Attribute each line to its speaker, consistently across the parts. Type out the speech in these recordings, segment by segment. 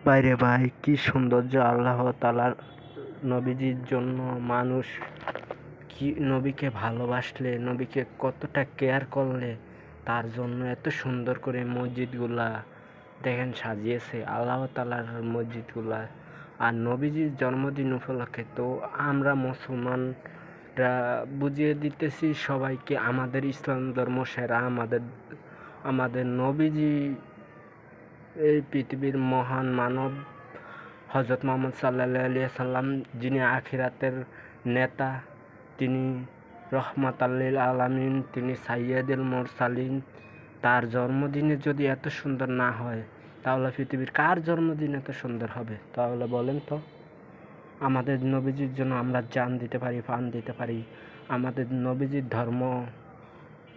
Speaker 1: বাইরে ভাই কি সৌন্দর্য! আল্লাহ তাআলার নবীজির জন্য মানুষ কি নবীকে ভালোবাসলে, নবীকে কতটা কেয়ার করলে তার জন্য এত সুন্দর করে মসজিদগুলা দেখেন সাজিয়েছে আল্লাহ তাআলার মসজিদগুলা। আর নবীজির জন্মদিন উপলক্ষে তো আমরা মুসলমানরা বুঝিয়ে দিতেছি সবাইকে আমাদের ইসলাম ধর্ম সেরা, আমাদের নবীজি এই পৃথিবীর মহান মানব হযরত মুহাম্মদ সাল্লাল্লাহু আলাইহি সাল্লাম, যিনি আখিরাতের নেতা, তিনি রহমাতাল লিল আলামিন, তিনি সাইয়্যিদুল মুরসালিন। তার জন্মদিনে যদি এত সুন্দর না হয় তাহলে পৃথিবীর কার জন্মদিন এত সুন্দর হবে? তাহলে বলেন তো। আমাদের নবীজির জন্য আমরা জান দিতে পারি, প্রাণ দিতে পারি। আমাদের নবীজির ধর্ম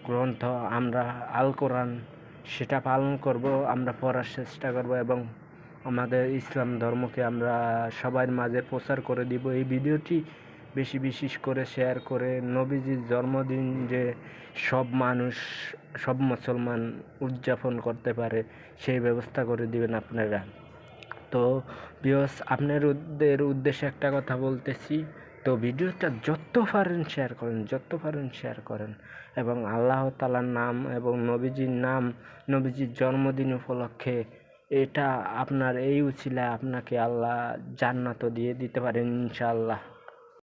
Speaker 1: গ্রন্থ আমরা আল কোরআন সেটা পালন করব, আমরা পড়ার চেষ্টা করব এবং আমাদের ইসলাম ধর্মকে আমরা সবার মাঝে প্রচার করে দিব। এই ভিডিওটি বেশি বেশি করে শেয়ার করে নবীজির জন্মদিন যে সব মানুষ, সব মুসলমান উদযাপন করতে পারে সেই ব্যবস্থা করে দিবেন আপনারা। তো ভিউয়ার্স, আপনাদের উদ্দেশ্যে একটা কথা বলতেছি, তো ভিডিওটা যত পারেন শেয়ার করেন এবং আল্লাহ তাআলার নাম এবং নবীজির নাম, নবীজির জন্মদিন উপলক্ষে এটা আপনার এই উছিলায় আপনাকে আল্লাহ জান্নাতও দিয়ে দিতে পারেন ইনশাআল্লাহ।